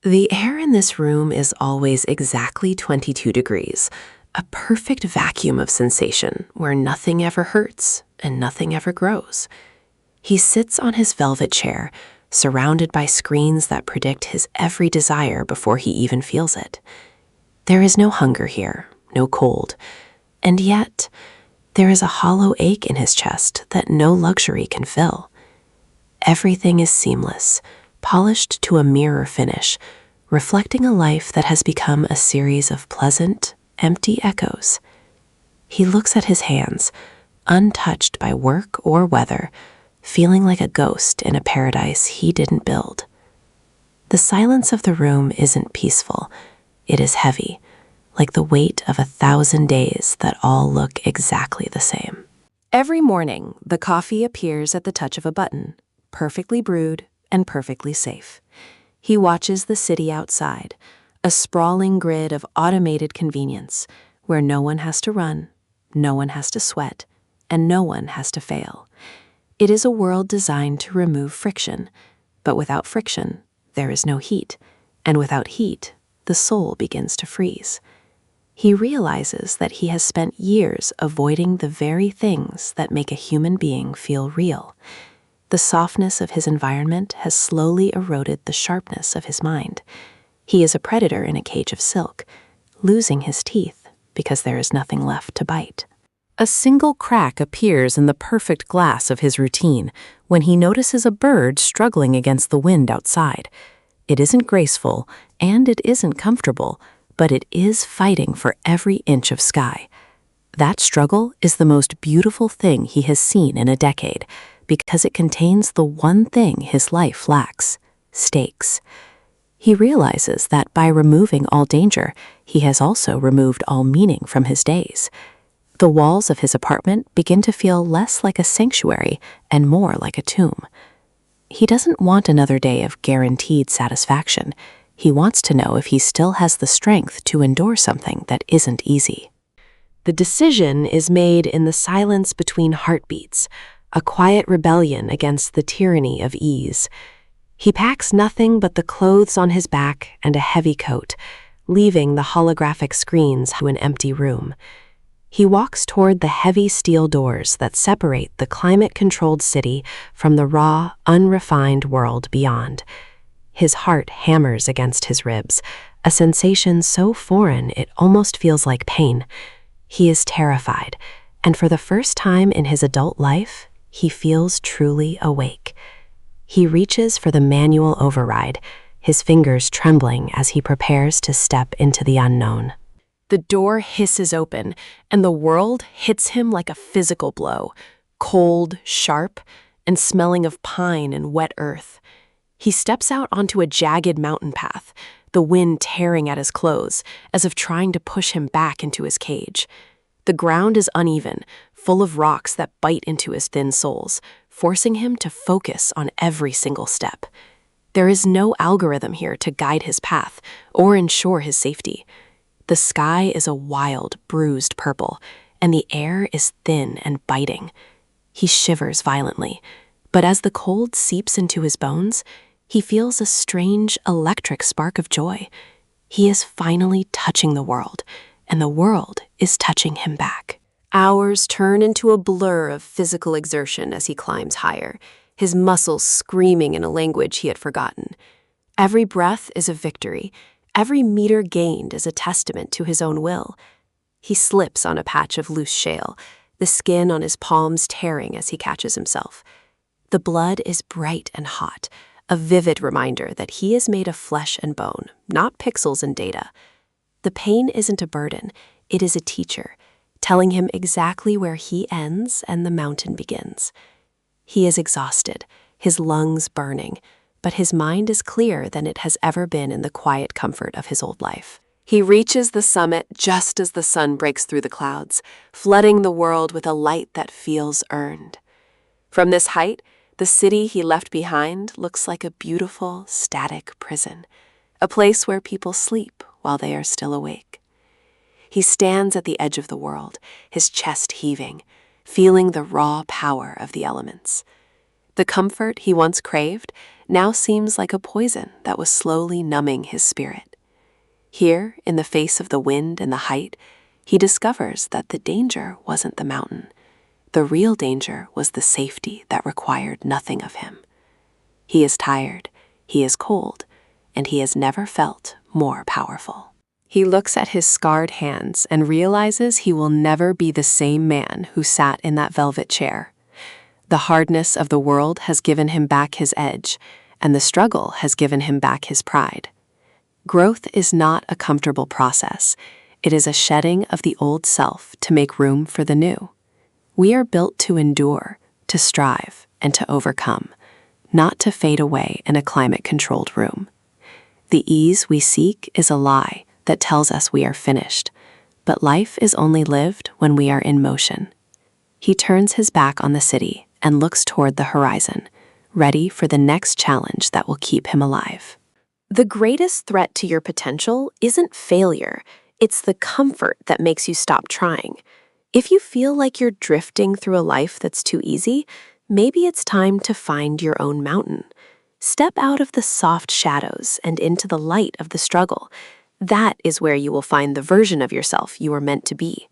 The air in this room is always exactly 22 degrees, a perfect vacuum of sensation where nothing ever hurts and nothing ever grows. He sits on his velvet chair, surrounded by screens that predict his every desire before he even feels it. There is no hunger here, no cold, and yet there is a hollow ache in his chest that no luxury can fill. Everything is seamless, polished to a mirror finish, reflecting a life that has become a series of pleasant, empty echoes. He looks at his hands, untouched by work or weather, feeling like a ghost in a paradise he didn't build. The silence of the room isn't peaceful. It is heavy, like the weight of 1,000 days that all look exactly the same. Every morning, the coffee appears at the touch of a button, perfectly brewed and perfectly safe. He watches the city outside, a sprawling grid of automated convenience where no one has to run, no one has to sweat, and no one has to fail. It is a world designed to remove friction, but without friction, there is no heat, and without heat, the soul begins to freeze. He realizes that he has spent years avoiding the very things that make a human being feel real. The softness of his environment has slowly eroded the sharpness of his mind. He is a predator in a cage of silk, losing his teeth because there is nothing left to bite. A single crack appears in the perfect glass of his routine when he notices a bird struggling against the wind outside. It isn't graceful, and it isn't comfortable, but it is fighting for every inch of sky. That struggle is the most beautiful thing he has seen in a decade, because it contains the one thing his life lacks: stakes. He realizes that by removing all danger, he has also removed all meaning from his days. The walls of his apartment begin to feel less like a sanctuary and more like a tomb. He doesn't want another day of guaranteed satisfaction. He wants to know if he still has the strength to endure something that isn't easy. The decision is made in the silence between heartbeats, a quiet rebellion against the tyranny of ease. He packs nothing but the clothes on his back and a heavy coat, leaving the holographic screens to an empty room. He walks toward the heavy steel doors that separate the climate-controlled city from the raw, unrefined world beyond. His heart hammers against his ribs, a sensation so foreign it almost feels like pain. He is terrified, and for the first time in his adult life, he feels truly awake. He reaches for the manual override, his fingers trembling as he prepares to step into the unknown. The door hisses open, and the world hits him like a physical blow, cold, sharp, and smelling of pine and wet earth. He steps out onto a jagged mountain path, the wind tearing at his clothes, as if trying to push him back into his cage. The ground is uneven, full of rocks that bite into his thin soles, forcing him to focus on every single step. There is no algorithm here to guide his path or ensure his safety. The sky is a wild, bruised purple, and the air is thin and biting. He shivers violently, but as the cold seeps into his bones, he feels a strange, electric spark of joy. He is finally touching the world, and the world is touching him back. Hours turn into a blur of physical exertion as he climbs higher, his muscles screaming in a language he had forgotten. Every breath is a victory. Every meter gained is a testament to his own will. He slips on a patch of loose shale, the skin on his palms tearing as he catches himself. The blood is bright and hot, a vivid reminder that he is made of flesh and bone, not pixels and data. The pain isn't a burden, it is a teacher, telling him exactly where he ends and the mountain begins. He is exhausted, his lungs burning, but his mind is clearer than it has ever been in the quiet comfort of his old life. He reaches the summit just as the sun breaks through the clouds, flooding the world with a light that feels earned. From this height, the city he left behind looks like a beautiful, static prison, a place where people sleep while they are still awake. He stands at the edge of the world, his chest heaving, feeling the raw power of the elements. The comfort he once craved now seems like a poison that was slowly numbing his spirit. Here, in the face of the wind and the height, he discovers that the danger wasn't the mountain. The real danger was the safety that required nothing of him. He is tired, he is cold, and he has never felt more powerful. He looks at his scarred hands and realizes he will never be the same man who sat in that velvet chair. The hardness of the world has given him back his edge, and the struggle has given him back his pride. Growth is not a comfortable process. It is a shedding of the old self to make room for the new. We are built to endure, to strive, and to overcome, not to fade away in a climate-controlled room. The ease we seek is a lie that tells us we are finished, but life is only lived when we are in motion. He turns his back on the city and looks toward the horizon, ready for the next challenge that will keep him alive. The greatest threat to your potential isn't failure, it's the comfort that makes you stop trying. If you feel like you're drifting through a life that's too easy, maybe it's time to find your own mountain. Step out of the soft shadows and into the light of the struggle. That is where you will find the version of yourself you are meant to be.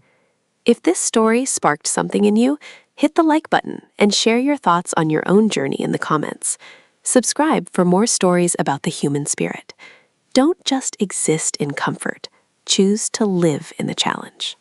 If this story sparked something in you, hit the like button and share your thoughts on your own journey in the comments. Subscribe for more stories about the human spirit. Don't just exist in comfort. Choose to live in the challenge.